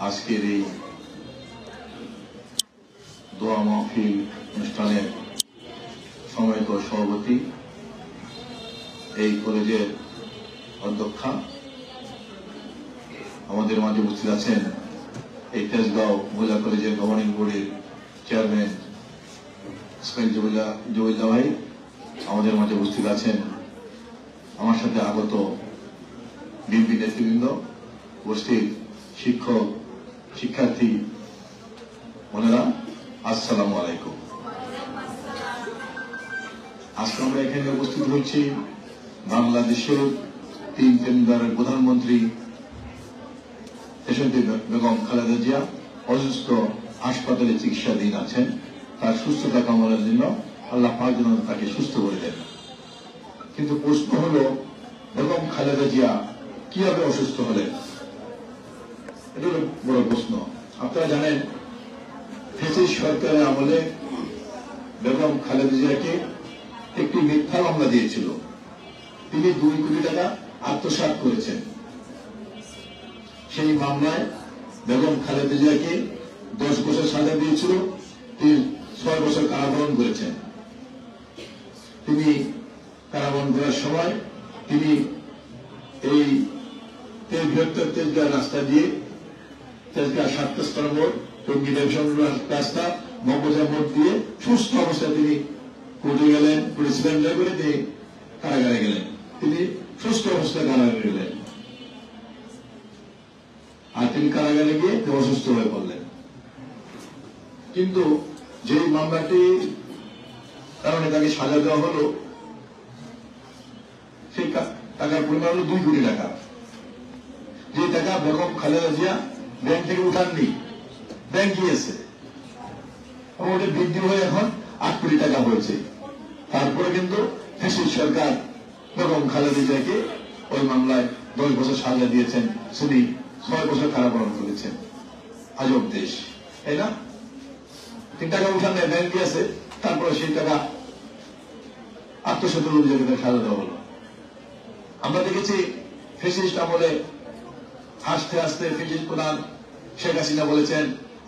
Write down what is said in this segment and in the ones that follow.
আজকের এই দোয়া মাহফিল অনুষ্ঠানের সম্মানিত সভাপতি, এই কলেজের অধ্যক্ষা, আমাদের মাঝে উপস্থিত আছেন এই তেজগাঁও মহিলা কলেজের গভর্নিং বোর্ডের চেয়ারম্যান ইসমাইল জবিল্লা ভাই, আমাদের মাঝে উপস্থিত আছেন আমার সাথে আগত বিএনপি নেতৃবৃন্দ, উপস্থিত শিক্ষক, শিক্ষার্থী বোনেরা, আসসালামু আলাইকুম। আজকে আমরা এখানে উপস্থিত হচ্ছি বাংলাদেশের তিনবারের প্রধানমন্ত্রী দেশনেত্রী বেগম খালেদা জিয়া অসুস্থ, হাসপাতালে চিকিৎসাধীন আছেন। তার সুস্থতা কামনার জন্য আল্লাহ পাক যেন তাকে সুস্থ করে দেন। কিন্তু প্রশ্ন হলো, বেগম খালেদা জিয়া কিভাবে অসুস্থ হলেন? এটা হলো বড় প্রশ্ন। আপনারা জানেন, ফ্যাসিস্ট সরকারের আমলে বেগম খালেদা জিয়াকে একটি মিথ্যা মামলা দিয়েছিল। তিনি 2 কোটি টাকা আত্মসাৎ করেছেন। সেই মামলায় বেগম খালেদা জিয়াকে 10 বছর সাজা দিয়েছিল, তিনি 6 বছর কারাবরণ করেছেন। তিনি কারাবরণ করার সময় তিনি এই বৃহত্তর তেজগাঁ রাস্তা দিয়ে, তেজগাঁ 7 স্তর মোড়, টঙ্গী ডিভিশন রাস্তা, মগবাজার মোড় দিয়ে সুস্থ অবস্থায় তিনি কোর্টে গেলেন, পুলিশ সারেন্ডার করে দিয়ে কারাগারে গেলেন। তিনি সুস্থ অবস্থায় কারাগারে গেলেন, আর তিনি কারাগারে গিয়ে অসুস্থ হয়ে পড়লেন। কিন্তু যে মামলাটির কারণে তাকে সাজা দেওয়া হলো, সেই টাকার পরিমাণ হল 2 কোটি টাকা। যে টাকা বেগম খালেদা জিয়া ব্যাংক থেকে উঠাননি, ব্যাংক গিয়েছে, এবং ওটা বৃদ্ধি হয়ে এখন 8 কোটি টাকা হয়েছে। তারপরে কিন্তু ফ্যাসিস্ট সরকার বেগম খালেদা জিয়াকে ওই মামলায় 10 বছর সাজা দিয়েছেন, তিনি 6 বছর কারাবরণ করেছেন। আজব দেশ, তাই না? 3 টাকা উঠানে ব্যাংক গিয়েছে, তারপরে সেই টাকা আত্মসাতের অভিযোগে সাজা দেওয়া হলো। আমরা দেখেছি ফ্যাসিস্ট আমলে হাসতে হাসতে ফ্যাসিস্ট প্রধান শেখ হাসিনা বলেছেন,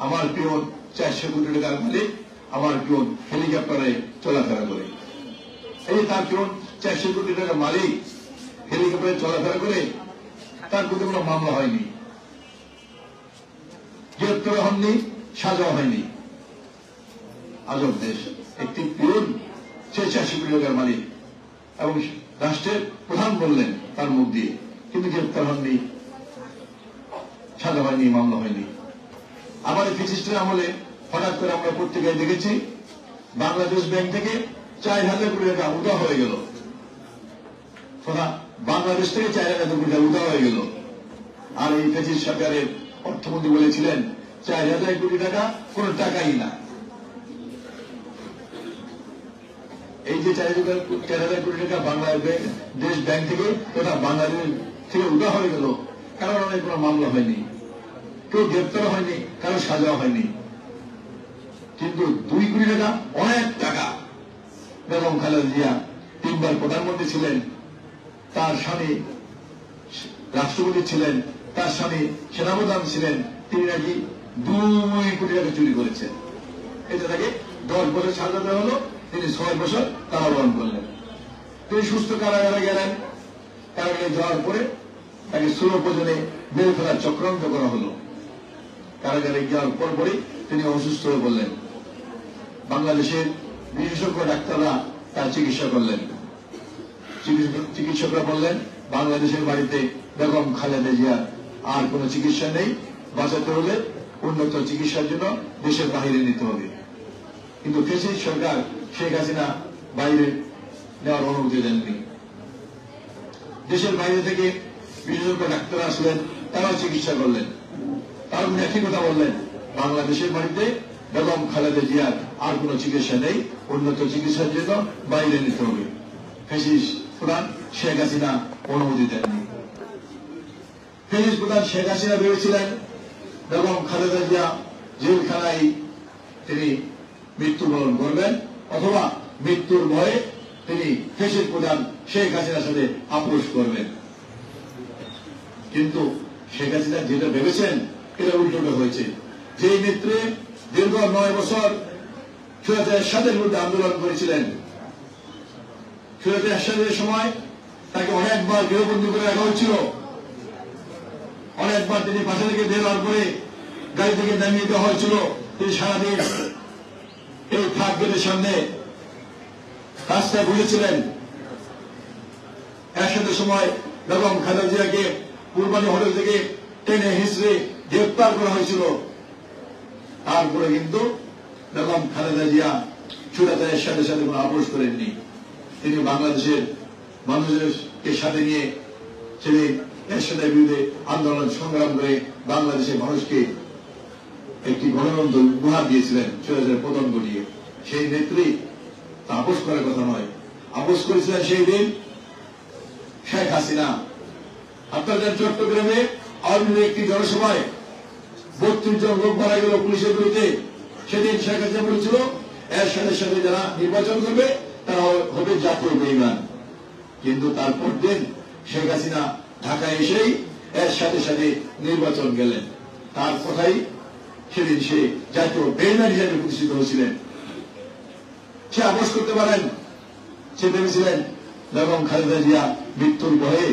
আমার পিয়ন 400 কোটি টাকার মালিক, আমার পিয়ন হেলিকপ্টারে চলাফেরা করে। এই তার পিয়ন 400 কোটি টাকার মালিক হেলিকপ্টারে চলাফেরা করে, তার প্রতি কোনো মামলা হয়নি, গ্রেপ্তার হননি, সাজা হয়নি। আজব দেশ। একটি পিয়ন সে 400 কোটি টাকার মালিক এবং রাষ্ট্রের প্রধান বললেন তার মুখ দিয়ে, কিন্তু গ্রেপ্তার হননি, সাজা হয়নি, মামলা হয়নি। আবার ফ্যাসিস্টের আমলে হঠাৎ করে আমরা পত্রিকায় দেখেছি বাংলাদেশ ব্যাংক থেকে 4000 কোটি টাকা উঠা হয়ে গেল। বাংলাদেশ থেকে 4000 কোটি টাকা উঠা হয়ে গেল। আর এই ফ্যাসিস্ট সরকারের অর্থমন্ত্রী বলেছিলেন 4000 কোটি টাকা কোন টাকাই না। এই যে 4000 কোটি টাকা বাংলাদেশ ব্যাংক থেকে তথা বাংলাদেশ থেকে উঠা হয়ে গেল, কারণ অনেক কোনো মামলা হয়নি, কেউ গ্রেপ্তার হয়নি, কারো সাজা হয়নি। কিন্তু 2 কোটি টাকা অনেক টাকা। বেগম খালেদা জিয়া 3 বার প্রধানমন্ত্রী ছিলেন, তার স্বামী রাষ্ট্রপতি ছিলেন, তার স্বামী সেনাপ্রধান ছিলেন, তিনি নাকি 2 কোটি টাকা চুরি করেছেন। এটা তাকে 10 বছর সাজা দেওয়া হলো, তিনি 6 বছর কারাবরণ করলেন। তিনি সুস্থ কারাগারে গেলেন। কারাগারে যাওয়ার পরে তাকে সুরপ্রজনে মেরে ফেলার চক্রান্ত করা হলো। কারাগারে যাওয়ার পরপরই তিনি অসুস্থ হয়ে পড়লেন। বাংলাদেশের বিশেষজ্ঞ ডাক্তাররা তার চিকিৎসা করলেন। চিকিৎসকরা বললেন, বাংলাদেশের বাড়িতে বেগম খালেদা জিয়ার আর কোন চিকিৎসা নেই, বাঁচাতে হলে উন্নত চিকিৎসার জন্য দেশের বাইরে নিতে হবে। কিন্তু ফ্যাসিস্ট সরকার শেখ হাসিনা বাইরে নেওয়ার অনুমতি দেননি। দেশের বাইরে থেকে বিশেষজ্ঞ ডাক্তার আসলেন, তারাও চিকিৎসা করলেন। তারা একই কথা বললেন, বাংলাদেশের বাড়িতে বেগম খালেদা জিয়ার আর কোন চিকিৎসা নেই, উন্নত চিকিৎসার জন্য বাইরে নিতে হবে। ফ্যাসিস্ট প্রধান শেখ হাসিনা অনুমতি দেননি। ফ্যাসিস্ট প্রধান শেখ হাসিনা ভেবেছিলেন বেগম খালেদা জিয়া জেলখানায় তিনি মৃত্যুবরণ করবেন, অথবা মৃত্যুর ভয়ে তিনি ফ্যাসিস্ট প্রধান শেখ হাসিনার সাথে আপোষ করবেন। কিন্তু শেখ হাসিনা যেটা ভেবেছেন এটা উল্টোটা হয়েছে। যে নেত্রী দীর্ঘ 9 বছর সুরাতে এরশাদের বিরুদ্ধে আন্দোলন করেছিলেন, সুরাতে এরশাদের সময় তাকে অনেকবার গৃহবন্দী করে রাখা হয়েছিল, অনেকবার তিনি বাসা থেকে বের হওয়ার পরে গাড়ি থেকে নামিয়ে দেওয়া হয়েছিল। তিনি সারাদিন এই ট্রাক গেটের সামনে রাস্তায় বসেছিলেন। এরশাদের সময় বেগম খালেদা জিয়াকে কুরবানি হোটেল থেকে টেনে হিঁচড়ে গ্রেপ্তার করা হয়েছিল। তারপরে কিন্তু বেগম খালেদা জিয়া সুরাতে এরশাদের সাথে কোনো আপোষ করেননি। তিনি বাংলাদেশের মানুষের সাথে নিয়ে তিনি এরশাদের বিরুদ্ধে আন্দোলন সংগ্রাম করে বাংলাদেশের মানুষকে একটি গণতন্ত্র উপহার দিয়েছিলেন, সুরাতের পতন ঘটিয়ে। সেই নেত্রী আপোষ করার কথা নয়, আপোষ করেছিলেন সেই দিন শেখ হাসিনা। আপনাদের চট্টগ্রামে আওয়ামী লীগের একটি জনসভায় 32 জন লোক মারা গেল পুলিশের বিরুদ্ধে। সেদিন শেখ হাসিনা বলেছিল এরশাদের সাথে যারা নির্বাচন করবে তারা হবে জাতীয় বেঈমান। কিন্তু তারপর দিন শেখ হাসিনা ঢাকায় এসেই এরশাদের সাথে নির্বাচন গেলেন। তার কথাই সেদিন সে জাতীয় বেঈমান হিসেবে প্রতিষ্ঠিত হয়েছিলেন। সে আপোষ করতে পারেন, সে ভেবেছিলেন বেগম খালেদা জিয়া মৃত্যুর ভয়ে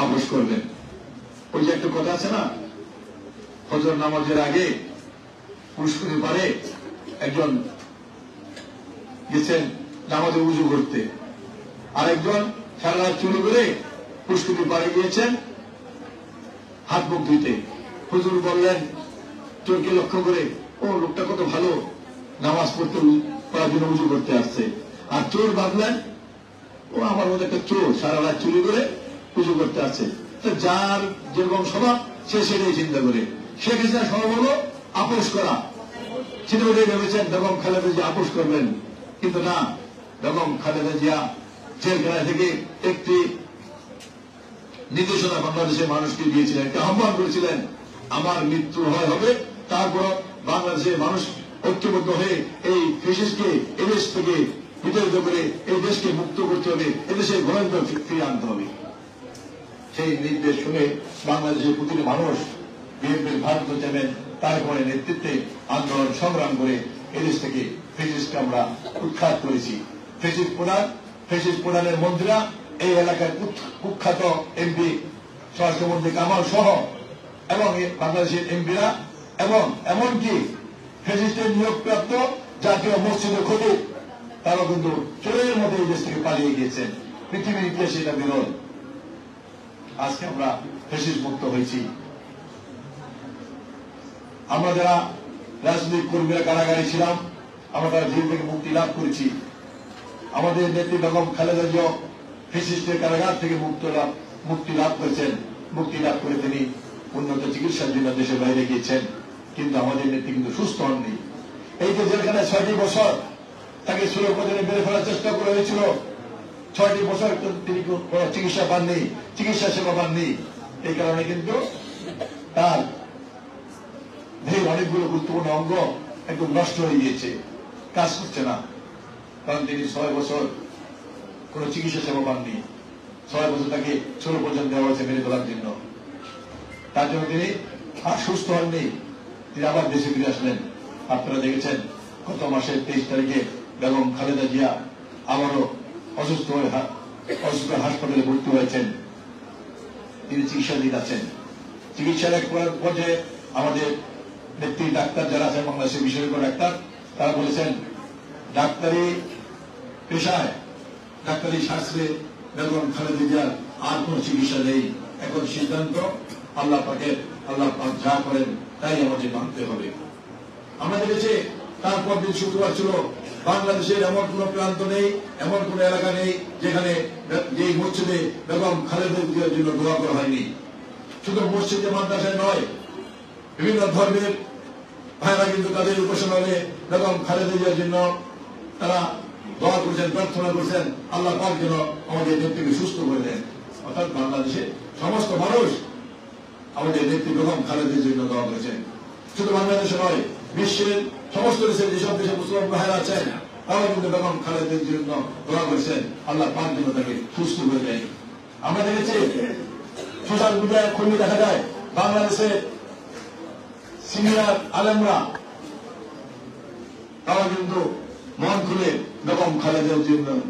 আপোষ করবেন। ওই যে একটা কথা আছে না, ফজর নামাজের আগে পুষ্করিণীর পারে একজন গেছেন নামাজে উজু করতে, আরেকজন সারা রাত চুরি করে পুষ্করিণীর পারে গিয়েছেন হাত মুখ ধুইতে। হুজুর বললেন চোরকে লক্ষ্য করে, ও লোকটা কত ভালো, নামাজ পড়তে করার জন্য উজু করতে আসছে। আর চোর ভাবলেন ও আমার মধ্যে একটা চোর, সারা রাত চুরি করে উজু করতে আসছে। যার যেরকম স্বভাব সে সেটাই চিন্তা করে। শেখ হাসিনা স্বভাব হলো আপোষ করা, সেটা ওটাই ভেবেছেন বেগম খালেদা জিয়া আপোষ করবেন। কিন্তু না, বেগম খালেদা জিয়া জেলখানা থেকে একটি নির্দেশনা বাংলাদেশের মানুষকে দিয়েছিলেন, একটা আহ্বান করেছিলেন, আমার মৃত্যু হবে, তারপর বাংলাদেশের মানুষ ঐক্যবদ্ধ হয়ে এই ফ্যাসিস্টকে এদেশ থেকে বিতাড়িত করে এই দেশকে মুক্ত করতে হবে, এদেশের গণতন্ত্র ফিরিয়ে আনতে হবে। সেই নির্দেশ শুনে বাংলাদেশের প্রতিটি মানুষ বিএনপির ভারত চেয়ারম্যান তারপরে নেতৃত্বে আন্দোলন সংগ্রাম করে এদেশ থেকে ফ্যাসিস্টকে আমরা উৎখাত করেছি। ফ্যাসিস্ট প্রধানের মন্ত্রীরা এই এলাকার কুখ্যাত এমপি স্বরাষ্ট্রমন্ত্রী কামাল সহ এবং বাংলাদেশের এমপিরা এবং এমনকি ফ্যাসিস্টের নিয়োগপ্রাপ্ত জাতীয় মসজিদের খতিব তারাও কিন্তু চোরের মধ্যে এই দেশ থেকে পালিয়ে গিয়েছেন। পৃথিবীর ইতিহাসে এটা বিরল। আজকে আমরা ফ্যাসিস্ট মুক্ত হয়েছি। আমরা যারা রাজনৈতিক কর্মীরা কারাগারে ছিলাম, আমরা তারা জেল থেকে মুক্তি লাভ করেছি। আমাদের নেত্রী বেগম খালেদা জিয়া ফ্যাসিস্টের কারাগার থেকে মুক্তি লাভ করেছেন। মুক্তি লাভ করে তিনি উন্নত চিকিৎসার জন্য দেশের বাইরে গিয়েছেন। কিন্তু আমাদের নেত্রী কিন্তু সুস্থ হননি। এই যে জেলখানায় 6টি বছর তাকে সুরক্ষণে বেড়ে ফেলার চেষ্টা করা হয়েছিল, 6টি বছর তিনি কোনো চিকিৎসা পাননি, চিকিৎসা সেবা পাননি। এই কারণে কিন্তু তার দেহের অনেকগুলো গুরুত্বপূর্ণ অঙ্গ একদম নষ্ট হয়ে গিয়েছে, কাজ করছে না। কারণ তিনি 6 বছর কোন চিকিৎসা সেবা পাননি। 6 বছর তাকে 16 পর্যন্ত দেওয়া হয়েছে মেরে তোলার জন্য। তার জন্য তিনি আর সুস্থ হননি, তিনি আবার দেশে ফিরে আসলেন। আপনারা দেখেছেন গত মাসের 23 তারিখে বেগম খালেদা জিয়া আবারও অসুস্থ হাসপাতালে ভর্তি হয়েছেন। তিনি চিকিৎসা দিয়ে যাচ্ছেন। চিকিৎসার এক পর্যায়ে আমাদের নেত্রী ডাক্তার যারা আছেন, বাংলাদেশের বিশেষজ্ঞ ডাক্তার, তারা বলেছেন ডাক্তারি পেশায়, ডাক্তারি শাস্ত্রে বেগম খালেদা জিয়ার আর কোন চিকিৎসা নেই। এখন সিদ্ধান্ত আল্লাহ পাকের, আল্লাহ পাক যা করেন তাই আমাদের মানতে হবে। আমরা দেখেছি তারপর দিন শুক্রবার ছিল, বাংলাদেশের এমন কোন প্রান্ত নেই, এমন কোন এলাকা নেই যেখানে যে মসজিদে বেগম খালেদা জিয়ার জন্য দোয়া করা হয়নি। শুধু মসজিদে মাদ্রাসায় নয়, বিভিন্ন ধর্মের ভাইরা কিন্তু তাদের উপাসনালয়ে বেগম খালেদা জিয়ার জন্য তারা দোয়া করছেন, প্রার্থনা করছেন, আল্লাহ পাক যেন আমাদের নেত্রীকে সুস্থ করে দেন। অর্থাৎ বাংলাদেশে সমস্ত মানুষ আমাদের নেত্রী বেগম খালেদার জন্য দোয়া করেছেন। শুধু বাংলাদেশে নয়, বিশ্বের সমস্ত দেশের যেসব দেশে মুসলমান ভাইরা আছেন তারা কিন্তু বেগম খালেদার জন্য দোয়া করেছেন, আল্লাহ পাক যেন তাকে সুস্থ করে দেয়। আমরা দেখেছি সোশ্যাল মিডিয়ায় খুললে দেখা যায় বাংলাদেশে সিনিয়র আলেমরা তারা কিন্তু মন খুলে বেগম খালেদা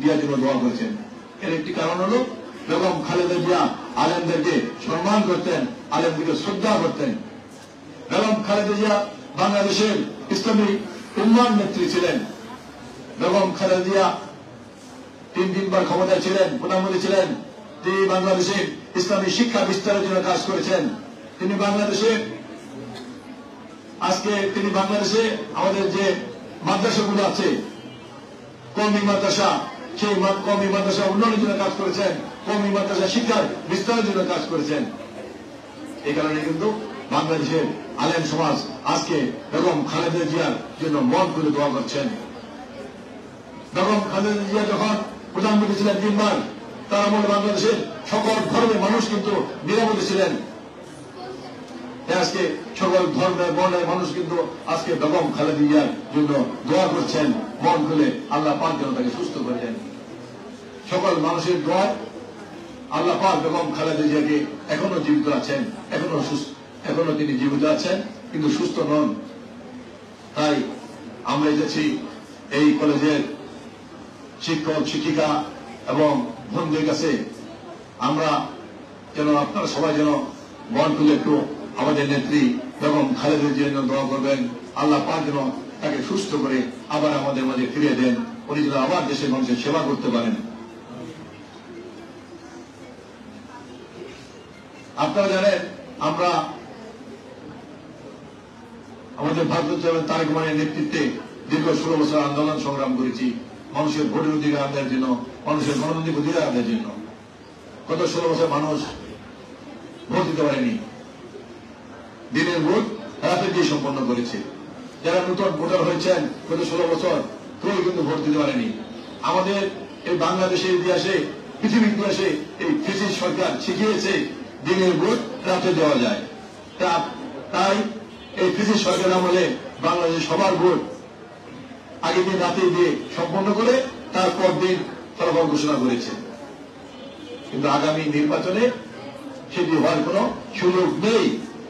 জিয়ার জন্য দোয়া করেছেন। এর একটি কারণ হলো বেগম খালেদা জিয়া আলেমদেরকে সম্মান করতেন, আলেমদেরকে শ্রদ্ধা করতেন। বেগম খালেদা জিয়া বাংলাদেশের ইসলামী উম্মার নেত্রী ছিলেন। বেগম খালেদা জিয়া তিনবার ক্ষমতায় ছিলেন, প্রধানমন্ত্রী ছিলেন। তিনি বাংলাদেশের ইসলামী শিক্ষা বিস্তারের জন্য কাজ করেছেন। তিনি বাংলাদেশে আমাদের যে মাদ্রাসাগুলো আছে, কওমি মাদ্রাসা, সেই কওমি মাদ্রাসা উন্নয়নের জন্য কাজ করেছেন, কওমি মাদ্রাসা শিক্ষার বিস্তারের জন্য কাজ করেছেন। এই কারণে কিন্তু বাংলাদেশের আলেম সমাজ আজকে বেগম খালেদা জিয়ার জন্য মন করে দোয়া করছেন। বেগম খালেদা জিয়া যখন প্রধানমন্ত্রী ছিলেন তিনবার, তার আমলে বাংলাদেশের সকল ধর্মের মানুষ কিন্তু নিরাপদে ছিলেন। আজকে সকল ধর্মের বর্ণের মানুষ কিন্তু আজকে বেগম খালেদা জিয়ার জন্য দোয়া করছেন মন খুলে। আল্লাহ পাক যেন তাকে সুস্থ করে দেন। সকল মানুষের দোয়া আল্লাহ পাক বেগম খালেদা জিয়াকে এখনো জীবিত আছেন, এখনো তিনি জীবিত আছেন, কিন্তু সুস্থ নন। তাই আমরা এসেছি এই কলেজের শিক্ষক শিক্ষিকা এবং বন্ধুদের কাছে, আমরা যেন আপনারা সবাই যেন মন খুলে একটু আমাদের নেত্রী বেগম খালেদা জিয়ার জন্য দোয়া করবেন। আল্লাহ পাক যেন তাকে সুস্থ করে আবার আমাদের মাঝে ফিরিয়ে দেন, উনি যেন আবার দেশের মানুষের সেবা করতে পারেন। আপনারা জানেন আমরা আমাদের ভারত তারেক রহমানের নেতৃত্বে দীর্ঘ 16 বছর আন্দোলন সংগ্রাম করেছি মানুষের ভোটের অধিকার আদায়ের জন্য, মানুষের গণতান্ত্রিক অধিকার আদায়ের জন্য। গত 16 বছর মানুষ ভোট দিতে পারেনি, দিনের ভোট রাতে দিয়ে সম্পন্ন করেছে। যারা নতুন ভোটার হয়েছেন গত 16 বছর, কেউ কিন্তু ভোট দিতে পারেনি। আমাদের এই বাংলাদেশের ইতিহাসে, পৃথিবীর ইতিহাসে এই ফ্যাসিস্ট সরকার শিখিয়েছে দিনের ভোট রাতে দেওয়া যায়। তাই এই ফ্যাসিস্ট সরকার আমলে বাংলাদেশ সবার ভোট আগের দিন রাতে দিয়ে সম্পন্ন করে তারপর দিন ফলাফল ঘোষণা করেছে। কিন্তু আগামী নির্বাচনে সেটি হওয়ার কোন সুযোগ নেই,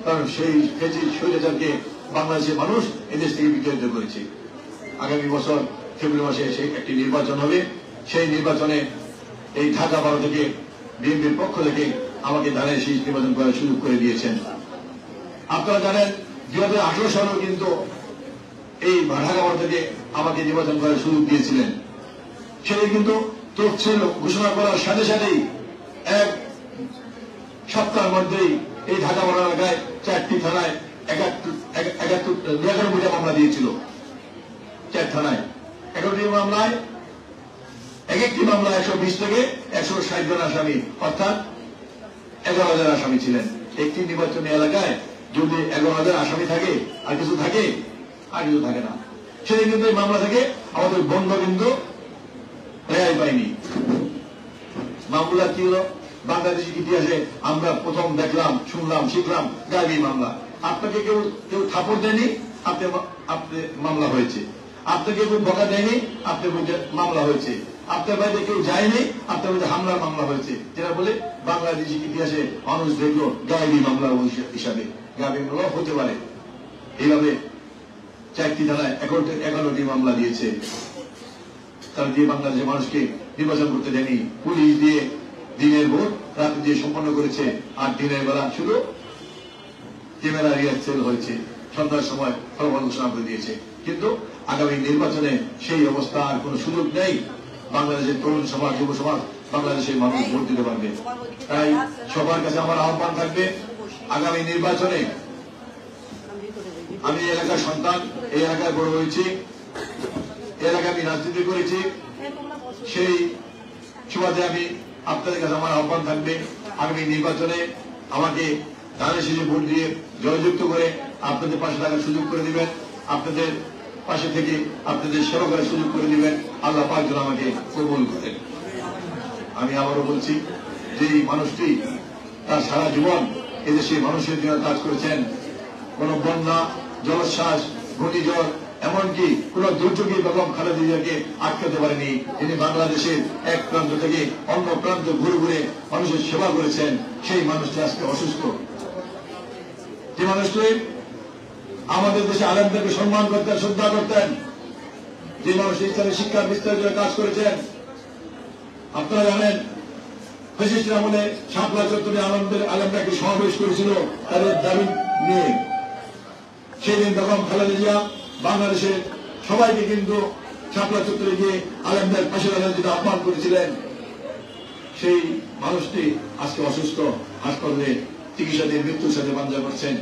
কারণ সেই ফ্যাসিস্ট স্বৈরাচারকে বাংলাদেশের মানুষ এদেশ থেকে বিতাড়িত করেছে। আগামী বছর ফেব্রুয়ারি মাসে সেই একটি নির্বাচন হবে। সেই নির্বাচনে এই ঢাকা 12 থেকে বিএনপির পক্ষ থেকে আমাকে দাঁড়িয়ে সেই নির্বাচন করার সুযোগ করে দিয়েছেন। আপনারা জানেন 2018 সালেও কিন্তু এই ঢাকা 12 থেকে আমাকে নির্বাচন করার সুযোগ দিয়েছিলেন। সেটি কিন্তু তফসিল ঘোষণা করার সাথে সাথেই 1 সপ্তাহের মধ্যেই এই ঢাকা 12 এলাকায় 4টি থানায় 91টা মামলা দিয়েছিল। 4 থানায় 11টি মামলায় এক একটি মামলা 120 থেকে 160 জন আসামি, অর্থাৎ 11,000 আসামি ছিলেন। একটি নির্বাচনী এলাকায় যদি 11,000 আসামি থাকে আর কিছু থাকে, আর কিছু থাকে না। সেদিন কিন্তু এই মামলা থেকে আমাদের বন্ধ কিন্তু রেহাই পাইনি। মামলা কি হলো? বাংলাদেশের ইতিহাসে আমরা প্রথম দেখলাম, শুনলাম, শিখলাম গায়েবী মামলা। আপনাকে কেউ থাপড় দেয়নি, আপনি মামলা হয়েছে। আপনাকে কেউ বকা দেয়নি, আপনার মামলা হয়েছে। আপনার বাড়িতে কেউ যায়নি, আপনার বাড়িতে হামলার মামলা হয়েছে। যেটা বলে বাংলাদেশের ইতিহাসে মানুষ দেখলো গায়েবী মামলা হিসাবে। গায়েবী মামলা হতে পারে। এইভাবে 4টি থানায় 11টি মামলা দিয়েছে। তারা দিয়ে বাংলাদেশের মানুষকে নির্বাচন করতে দেয়নি। পুলিশ দিয়ে দিনের ভোট রাতে দিয়ে সম্পন্ন করেছে, আর দিনের বেলা শুধু ক্যামেরা রিহার্সেল হয়েছে, সন্ধ্যার সময় ফলাফল ঘোষণা করে দিয়েছে। কিন্তু আগামী নির্বাচনে সেই অবস্থা আর কোন সুযোগ নেই। বাংলাদেশের তরুণ সমাজ, যুব সমাজ, বাংলাদেশের মানুষ ভোট দিতে পারবে। তাই সবার কাছে আমার আহ্বান থাকবে, আগামী নির্বাচনে আমি এলাকার সন্তান, এই এলাকায় বড় হয়েছি, এলাকায় আমি রাজনীতি করেছি, সেই সুবাদে আমি আপনাদের কাছে আমার আহ্বান থাকবে, আগামী নির্বাচনে আমাকে ধানের শীষে ভোট দিয়ে জয়যুক্ত করে আপনাদের পাশে থাকার সুযোগ করে দিবেন, আপনাদের পাশে থেকে আপনাদের সেবা করার সুযোগ করে দিবেন। আল্লাহ পাক যেন আমাকে কবুল করেন। আমি আবারও বলছি, যে মানুষটি তার সারা জীবন এদেশে মানুষের জন্য কাজ করেছেন, কোন বন্যা, জলোচ্ছ্বাস, ঘূর্ণিঝড়, এমনকি কোন দুর্যোগে বেগম খালেদা জিয়াকে আটকাতে পারেনি। তিনি বাংলাদেশের এক প্রান্ত থেকে অন্য প্রান্ত ঘুরে ঘুরে মানুষের সেবা করেছেন। সেই মানুষটি আজকে অসুস্থ। যে মানুষটি আমাদের দেশে আলেমদেরকে সম্মান করতেন, শ্রদ্ধা করতেন, যে মানুষ ইসলামের শিক্ষা বিস্তারের জন্য কাজ করেছেন। আপনারা জানেন ফ্যাসিস্ট আমলে শাপলা চত্বরে আলেমরা একটি সমাবেশ করেছিল তাদের দাবি নিয়ে। সেদিন তখন খালেদা জিয়া বাংলাদেশের সবাইকে কিন্তু শাপলা চত্বরে গিয়ে আলেমদের পাশে দাঁড়ানোর জন্য আহ্বান করেছিলেন। সেই মানুষটি আজকে অসুস্থ, হাসপাতালে চিকিৎসাধীন, মৃত্যুর সাথে পাঞ্জা করছেন।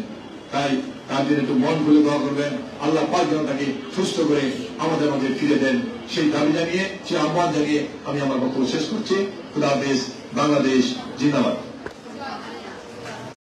তাই তার জন্য একটু মন খুলে দোয়া করবেন, আল্লাহ পাক যেন তাকে সুস্থ করে আমাদের মাঝে ফিরে দেন। সেই দাবি জানিয়ে, সেই আহ্বান জানিয়ে আমি আমার বক্তব্য শেষ করছি। খুদা হাফেজ। বাংলাদেশ জিন্দাবাদ।